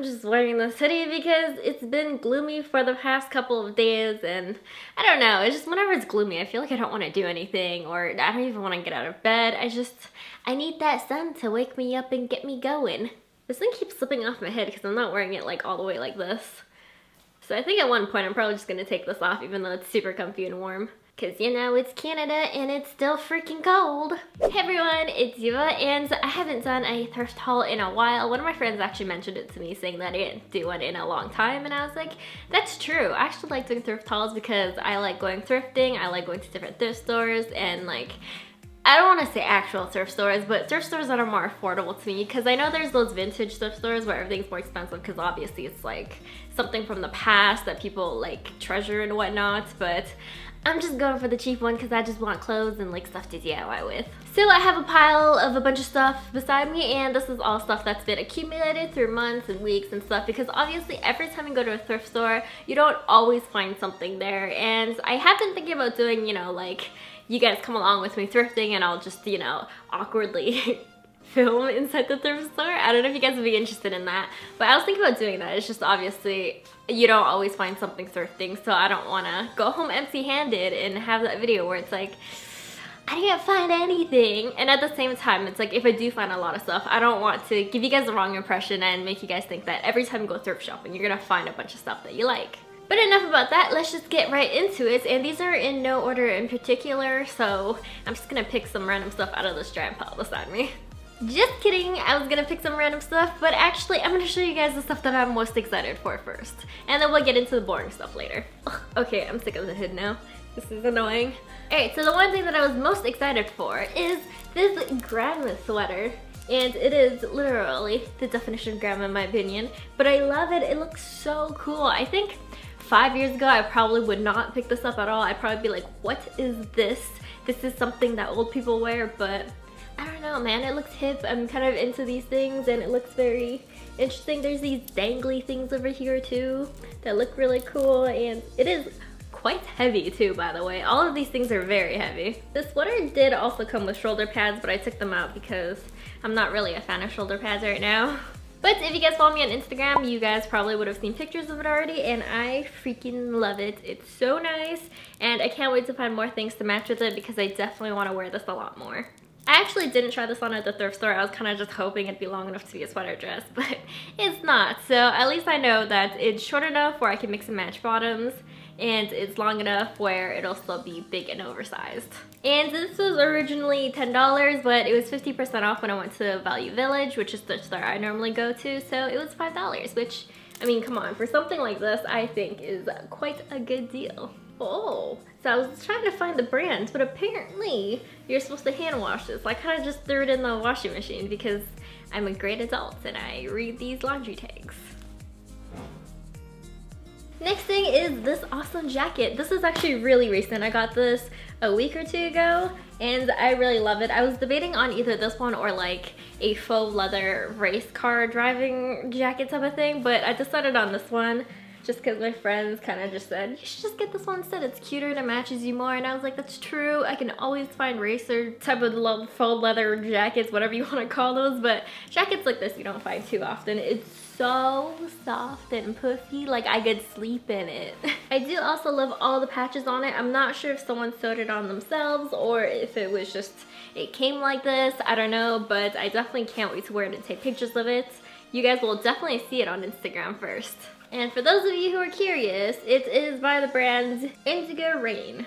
I'm just wearing this hoodie because it's been gloomy for the past couple of days, and I don't know, it's just whenever it's gloomy I feel like I don't want to do anything, or I don't even want to get out of bed. I need that sun to wake me up and get me going. This thing keeps slipping off my head because I'm not wearing it like all the way like this. So I think at one point I'm probably just gonna take this off even though it's super comfy and warm. Cause you know it's Canada and it's still freaking cold. Hey everyone, it's Eva, and I haven't done a thrift haul in a while. One of my friends actually mentioned it to me saying that I didn't do one in a long time, and I was like, that's true. I actually like doing thrift hauls because I like going thrifting, I like going to different thrift stores, and like, I don't want to say actual thrift stores, but thrift stores that are more affordable to me, because I know there's those vintage thrift stores where everything's more expensive because obviously it's like something from the past that people like treasure and whatnot, but I'm just going for the cheap one because I just want clothes and like stuff to DIY with. Still, I have a pile of a bunch of stuff beside me, and this is all stuff that's been accumulated through months and weeks and stuff, because obviously every time you go to a thrift store, you don't always find something there. And I have been thinking about doing, you know, like, you guys come along with me thrifting and I'll just, you know, awkwardly film inside the thrift store. I don't know if you guys would be interested in that, but I was thinking about doing that. It's just obviously you don't always find something thrifting, so I don't want to go home empty-handed and have that video where it's like, I didn't find anything. And at the same time, it's like, if I do find a lot of stuff, I don't want to give you guys the wrong impression and make you guys think that every time you go thrift shopping, you're gonna find a bunch of stuff that you like. But enough about that, let's just get right into it. And these are in no order in particular, so I'm just gonna pick some random stuff out of this giant pile beside me. Just kidding, I was gonna pick some random stuff, but actually I'm gonna show you guys the stuff that I'm most excited for first. And then we'll get into the boring stuff later. Ugh, okay, I'm sick of the hood now. This is annoying. Alright, so the one thing that I was most excited for is this grandma sweater. And it is literally the definition of grandma in my opinion, but I love it. It looks so cool. I think 5 years ago I probably would not pick this up at all. I'd probably be like, what is this? This is something that old people wear, but I don't know, man, it looks hip. I'm kind of into these things and it looks very interesting. There's these dangly things over here too that look really cool, and it is quite heavy too, by the way. All of these things are very heavy. This sweater did also come with shoulder pads, but I took them out because I'm not really a fan of shoulder pads right now. But if you guys follow me on Instagram, you guys probably would have seen pictures of it already, and I freaking love it. It's so nice, and I can't wait to find more things to match with it because I definitely want to wear this a lot more. I actually didn't try this on at the thrift store. I was kind of just hoping it'd be long enough to be a sweater dress, but it's not. So at least I know that it's short enough where I can mix and match bottoms, and it's long enough where it'll still be big and oversized. And this was originally $10, but it was 50% off when I went to Value Village, which is the store I normally go to, so it was $5, which, I mean, come on, for something like this, I think is quite a good deal. Oh, so I was trying to find the brand, but apparently you're supposed to hand wash this. I kind of just threw it in the washing machine because I'm a great adult and I read these laundry tags. Next thing is this awesome jacket. This is actually really recent. I got this a week or two ago and I really love it. I was debating on either this one or like a faux leather race car driving jacket type of thing, but I decided on this one just because my friends kind of just said, you should just get this one instead. It's cuter and it matches you more. And I was like, that's true. I can always find racer type of faux leather jackets, whatever you want to call those. But jackets like this you don't find too often. It's so soft and puffy, like I could sleep in it. I do also love all the patches on it. I'm not sure if someone sewed it on themselves or if it was just, it came like this. I don't know, but I definitely can't wait to wear it and take pictures of it. You guys will definitely see it on Instagram first. And for those of you who are curious, it is by the brand Indigo Rain.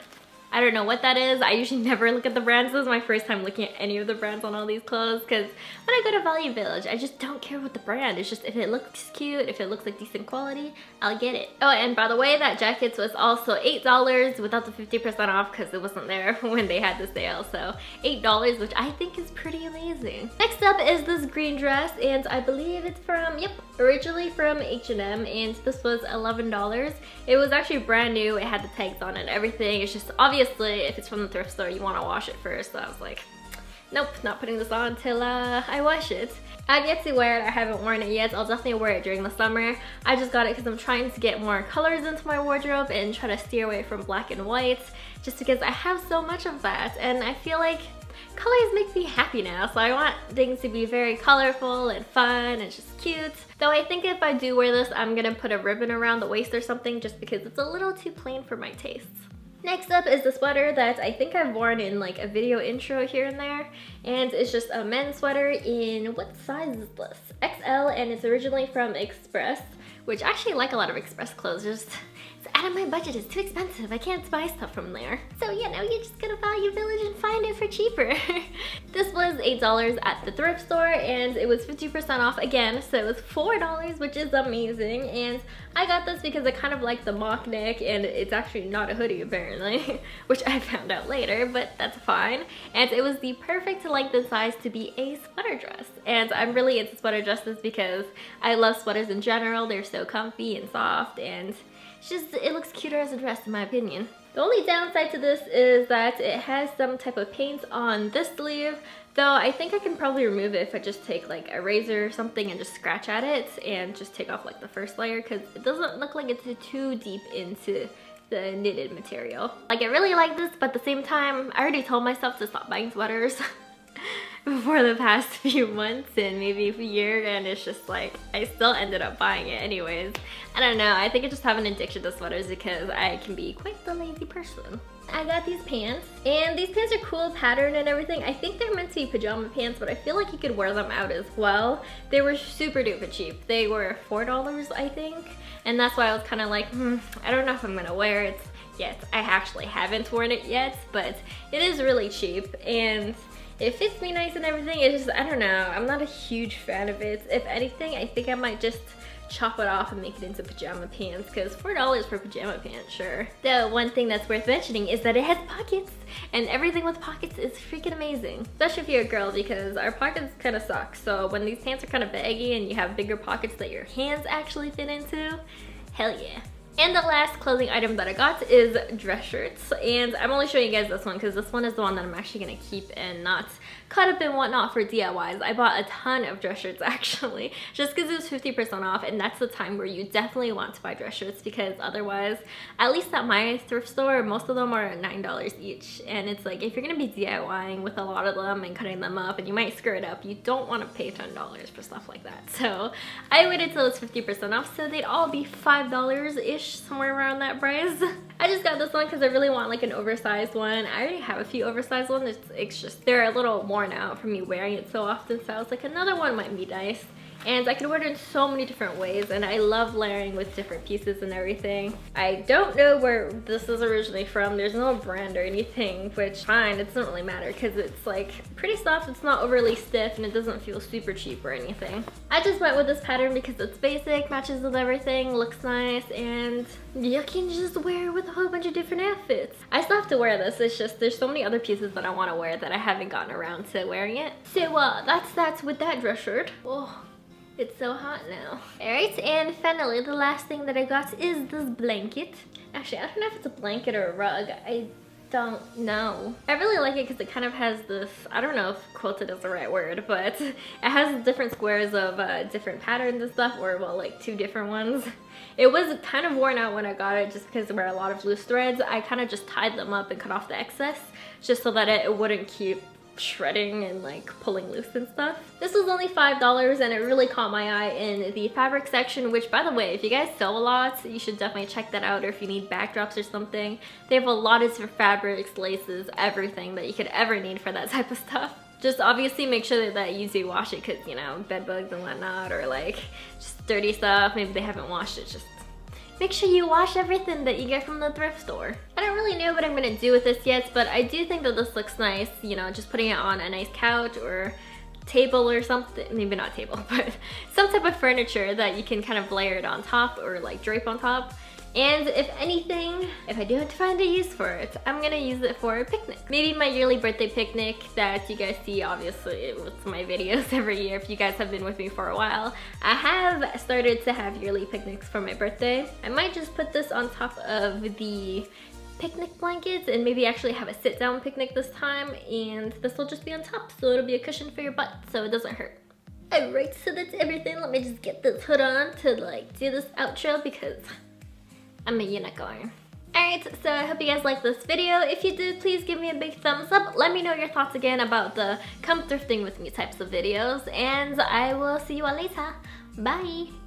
I don't know what that is. I usually never look at the brands. This is my first time looking at any of the brands on all these clothes because when I go to Value Village, I just don't care what the brand. It's just if it looks cute, if it looks like decent quality, I'll get it. Oh, and by the way, that jacket was also $8 without the 50% off because it wasn't there when they had the sale. So $8, which I think is pretty amazing. Next up is this green dress, and I believe it's from, yep, originally from H&M, and this was $11. It was actually brand new. It had the tags on it and everything. It's just obviously if it's from the thrift store, you want to wash it first. So I was like, nope, not putting this on until I wash it. I've yet to wear it. I haven't worn it yet. I'll definitely wear it during the summer. I just got it because I'm trying to get more colors into my wardrobe and try to steer away from black and white just because I have so much of that, and I feel like colors make me happy now, so I want things to be very colorful and fun and just cute. Though I think if I do wear this, I'm gonna put a ribbon around the waist or something just because it's a little too plain for my tastes. Next up is the sweater that I think I've worn in like a video intro here and there, and it's just a men's sweater in, what size is this? XL, and it's originally from Express, which I actually like a lot of Express clothes. Just it's out of my budget, it's too expensive. I can't buy stuff from there. So yeah, now you're just gonna Value Village and find it for cheaper. This was $8 at the thrift store, and it was 50% off again, so it was $4, which is amazing. And I got this because I kind of like the mock neck, and it's actually not a hoodie apparently, which I found out later, but that's fine. And it was the perfect length and size to be a sweater dress. And I'm really into sweater dresses because I love sweaters in general. They're so comfy and soft, and it's just, it looks cuter as a dress in my opinion. The only downside to this is that it has some type of paint on this sleeve, though I think I can probably remove it if I just take like a razor or something and just scratch at it and just take off like the first layer, because it doesn't look like it's too deep into the knitted material. Like, I really like this, but at the same time, I already told myself to stop buying sweaters for the past few months and maybe a year, and it's just like I still ended up buying it anyways. I don't know, I think I just have an addiction to sweaters because I can be quite the lazy person. I got these pants, and these pants are cool pattern and everything. I think they're meant to be pajama pants, but I feel like you could wear them out as well. They were super duper cheap. They were $4, I think, and that's why I was kind of like, I don't know if I'm gonna wear it yet. I actually haven't worn it yet, but it is really cheap and it fits me nice and everything. It's just, I don't know, I'm not a huge fan of it. If anything, I think I might just chop it off and make it into pajama pants, because $4 for pajama pants, sure. The one thing that's worth mentioning is that it has pockets, and everything with pockets is freaking amazing. Especially if you're a girl, because our pockets kind of suck. So when these pants are kind of baggy and you have bigger pockets that your hands actually fit into, hell yeah. And the last clothing item that I got is dress shirts, and I'm only showing you guys this one because this one is the one that I'm actually gonna keep and not cut up and whatnot for DIYs. I bought a ton of dress shirts actually, just because it was 50% off, and that's the time where you definitely want to buy dress shirts, because otherwise, at least at my thrift store, most of them are $9 each, and it's like, if you're gonna be DIYing with a lot of them and cutting them up and you might screw it up, you don't want to pay $10 for stuff like that. So I waited till it's 50% off, so they'd all be $5-ish, somewhere around that price. I just got this one because I really want like an oversized one. I already have a few oversized ones. It's just, they're a little worn out from me wearing it so often, so I was like, another one might be nice. And I can wear it in so many different ways, and I love layering with different pieces and everything. I don't know where this is originally from. There's no brand or anything, which fine, it doesn't really matter because it's like pretty soft, it's not overly stiff, and it doesn't feel super cheap or anything. I just went with this pattern because it's basic, matches with everything, looks nice, and you can just wear it with a whole bunch of different outfits. I still have to wear this, it's just there's so many other pieces that I want to wear that I haven't gotten around to wearing it. So that's with that dress shirt. Oh. It's so hot now. Alright, and finally, the last thing that I got is this blanket. Actually, I don't know if it's a blanket or a rug. I don't know. I really like it because it kind of has this, I don't know if quilted is the right word, but it has different squares of different patterns and stuff, or well, like 2 different ones. It was kind of worn out when I got it just because there were a lot of loose threads. I kind of just tied them up and cut off the excess just so that it wouldn't keep shredding and like pulling loose and stuff. This was only $5, and it really caught my eye in the fabric section, which, by the way, if you guys sew a lot, you should definitely check that out, or if you need backdrops or something. They have a lot of different fabrics, laces, everything that you could ever need for that type of stuff. Just obviously make sure that you do wash it, because, you know, bed bugs and whatnot, or like just dirty stuff, maybe they haven't washed it. Just make sure you wash everything that you get from the thrift store. I don't really know what I'm gonna do with this yet, but I do think that this looks nice, you know, just putting it on a nice couch or table or something. Maybe not table, but some type of furniture that you can kind of layer it on top or like drape on top. And if anything, if I do have to find a use for it, I'm gonna use it for a picnic. Maybe my yearly birthday picnic that you guys see, obviously, with my videos every year. If you guys have been with me for a while, I have started to have yearly picnics for my birthday. I might just put this on top of the picnic blankets and maybe actually have a sit-down picnic this time, and this will just be on top, so it'll be a cushion for your butt so it doesn't hurt. Alright, so that's everything. Let me just get this hood on to like do this outro because I'm a unicorn. Alright, so I hope you guys liked this video. If you did, please give me a big thumbs up. Let me know your thoughts again about the come thrifting with me types of videos, and I will see you all later. Bye!